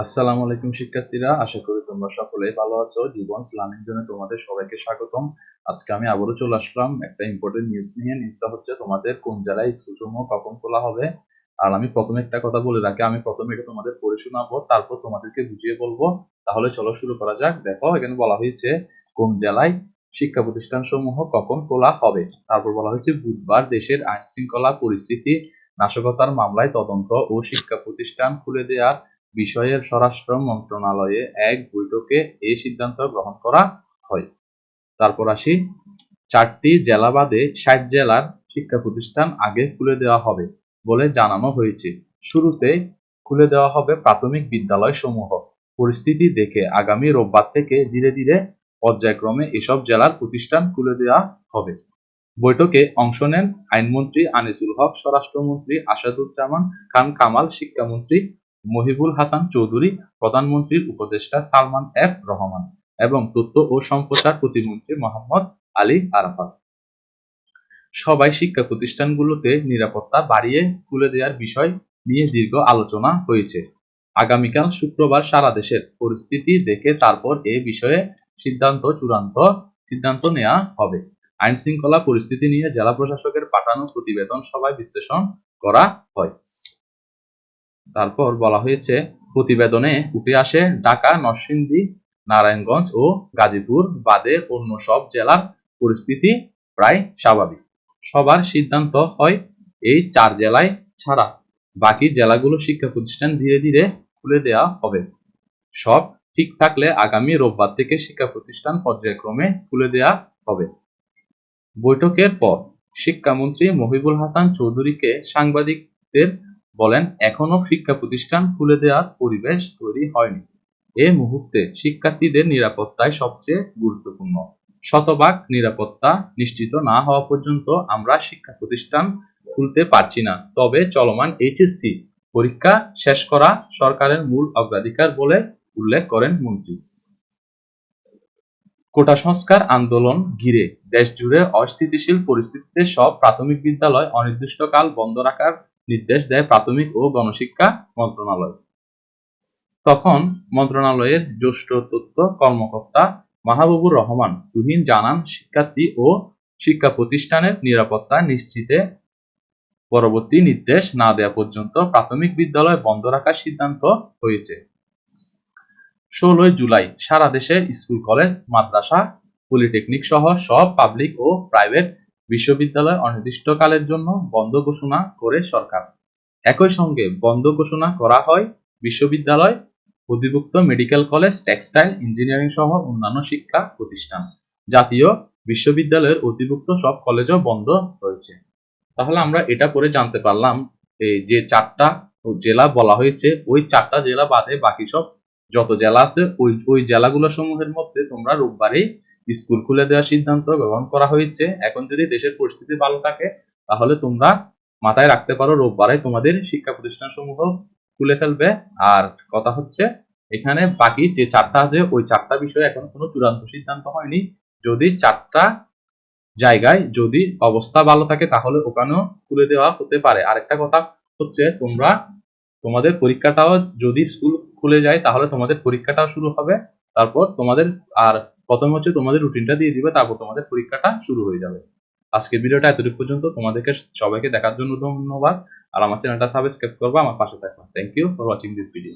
আসসালামু আলাইকুম শিক্ষার্থীরা, আশা করি তোমরা সকলেই ভালো আছো। জীবন লার্নিং জোনে তোমাদের সবাইকে স্বাগতম। আজকে আমি আবারও চলে আসলাম একটা ইম্পর্টেন্ট নিউজ নিয়ে। নিউজটা হচ্ছে তোমাদের কোন জেলায় স্কুলসমূহ কখন খোলা হবে। আর আমি প্রথমে একটা কথা বলে রাখি, আমি প্রথমে এটা তোমাদের পড়ে শোনাবো, তারপর তোমাদেরকে বুঝিয়ে বলবো। তাহলে চলো শুরু করা যাক। দেখো, এখানে বলা হয়েছে কোন জেলায় শিক্ষা প্রতিষ্ঠান সমূহ কখন খোলা হবে। তারপর বলা হয়েছে বুধবার দেশের আইন শৃঙ্খলা পরিস্থিতি নাশকতার মামলায় তদন্ত ও শিক্ষা প্রতিষ্ঠান খুলে দেওয়ার বিষয়ের স্বরাষ্ট্র মন্ত্রণালয়ে এক বৈঠকে এই সিদ্ধান্ত গ্রহণ করা হয়। তারপর আসি, 4টি জেলা বাদে 60 জেলার শিক্ষা প্রতিষ্ঠান আগে খুলে দেওয়া হবে বলে জানানো হয়েছে। শুরুতে খুলে দেওয়া হবে প্রাথমিক বিদ্যালয় সমূহ। পরিস্থিতি দেখে আগামী রোববার থেকে ধীরে ধীরে পর্যায়ক্রমে এসব জেলার প্রতিষ্ঠান খুলে দেওয়া হবে। বৈঠকে অংশ নেন আইনমন্ত্রী আনিসুল হক, স্বরাষ্ট্রমন্ত্রী আসাদুজ্জামান খান কামাল, শিক্ষামন্ত্রী মহিবুল হাসান চৌধুরী, প্রধানমন্ত্রীর উপদেষ্টা সালমান এফ রহমান এবং তথ্য ও সম্প্রচার প্রতিমন্ত্রী মোহাম্মদ আলী আরাফাত। সবাই শিক্ষা প্রতিষ্ঠানগুলোতে নিরাপত্তা বাড়িয়ে খুলে দেওয়ার বিষয় নিয়ে দীর্ঘ আলোচনা হয়েছে। আগামীকাল শুক্রবার সারা দেশের পরিস্থিতি দেখে তারপর এ বিষয়ে চূড়ান্ত সিদ্ধান্ত নেওয়া হবে। আইন শৃঙ্খলা পরিস্থিতি নিয়ে জেলা প্রশাসকের পাঠানো প্রতিবেদন সভায় বিশ্লেষণ করা হয়। তারপর বলা হয়েছে, প্রতিবেদনে উঠে আসে ঢাকা, নরসিংদী, নারায়ণগঞ্জ ও গাজীপুর বাদে অন্য সব জেলার পরিস্থিতি প্রায় স্বাভাবিক। সবার সিদ্ধান্ত হয় এই 4 জেলায় ছাড়া বাকি জেলাগুলো শিক্ষা প্রতিষ্ঠান ধীরে ধীরে খুলে দেওয়া হবে। সব ঠিক থাকলে আগামী রোববার থেকে শিক্ষা প্রতিষ্ঠান পর্যায়ক্রমে খুলে দেওয়া হবে। বৈঠকের পর শিক্ষামন্ত্রী মহিবুল হাসান চৌধুরীকে সাংবাদিকদের বলেন, এখনো শিক্ষা প্রতিষ্ঠান খুলে দেওয়ার পরিবেশ তৈরি হয়নি। এ মুহূর্তে শিক্ষার্থীদের নিরাপত্তাই সবচেয়ে গুরুত্বপূর্ণ। শতভাগ নিরাপত্তা নিশ্চিত না হওয়া পর্যন্ত আমরা শিক্ষা প্রতিষ্ঠান খুলতে পারছি না। তবে চলমান এইচএসসি পরীক্ষা শেষ করা সরকারের মূল অগ্রাধিকার বলে উল্লেখ করেন মন্ত্রী। কোটা সংস্কার আন্দোলন ঘিরে দেশজুড়ে অস্থিতিশীল পরিস্থিতিতে সব প্রাথমিক বিদ্যালয় অনির্দিষ্টকাল বন্ধ রাখার নির্দেশ দেয় প্রাথমিক ও গণশিক্ষা মন্ত্রণালয়। তখন মন্ত্রণালয়ের জ্যেষ্ঠ তথ্য কর্মকর্তা মাহবুবুর রহমান তুহিন জানান, শিক্ষার্থী ও শিক্ষা প্রতিষ্ঠানের নিরাপত্তা নিশ্চিতে পরবর্তী নির্দেশ না দেওয়া পর্যন্ত প্রাথমিক বিদ্যালয় বন্ধ রাখার সিদ্ধান্ত হয়েছে। 16 জুলাই সারা দেশে স্কুল, কলেজ, মাদ্রাসা, পলিটেকনিক সহ সব পাবলিক ও প্রাইভেট বিশ্ববিদ্যালয় অনির্দিষ্টকালের জন্য বন্ধ ঘোষণা করে সরকার। একই সঙ্গে বন্ধ ঘোষণা করা হয় বিশ্ববিদ্যালয়, অধিভুক্ত মেডিকেল কলেজ, টেক্সটাইল, ইঞ্জিনিয়ারিং সহ অন্যান্য শিক্ষা প্রতিষ্ঠান। জাতীয় বিশ্ববিদ্যালয়ের অধিভুক্ত সব কলেজও বন্ধ রয়েছে। তাহলে আমরা এটা পরে জানতে পারলাম যে 4টা জেলা বলা হয়েছে, ওই 4টা জেলা বাদে বাকি সব যত জেলা আছে ওই জেলাগুলো সমূহের মধ্যে তোমরা রোববারে স্কুল খুলে দেওয়ার সিদ্ধান্ত গ্রহণ করা হয়েছে। এখন যদি দেশের পরিস্থিতি ভালো থাকে তাহলে তোমরা মাথায় রাখতে পারো রোববারে তোমাদের শিক্ষা প্রতিষ্ঠান সমূহ খুলে ফেলবে। আর কথা হচ্ছে, এখানে বাকি যে 4টা আছে ওই 4টা বিষয়ে এখন কোনো চূড়ান্ত সিদ্ধান্ত হয়নি। যদি 4টা জায়গায় যদি অবস্থা ভালো থাকে তাহলে ওখানেও খুলে দেওয়া হতে পারে। আরেকটা কথা হচ্ছে, তোমাদের পরীক্ষাটাও যদি স্কুল খুলে যায় তাহলে তোমাদের পরীক্ষাটাও শুরু হবে। তারপর তোমাদের আর প্রথম হচ্ছে তোমাদের রুটিনটা দিয়ে দিবে, তারপর তোমাদের পরীক্ষাটা শুরু হয়ে যাবে। আজকের ভিডিওটা এতটুকু পর্যন্ত। তোমাদেরকে সবাইকে দেখার জন্য ধন্যবাদ। আর আমার চ্যানেলটা সাবস্ক্রাইব করবা, আমার পাশে থাকবা। Thank you for watching this video.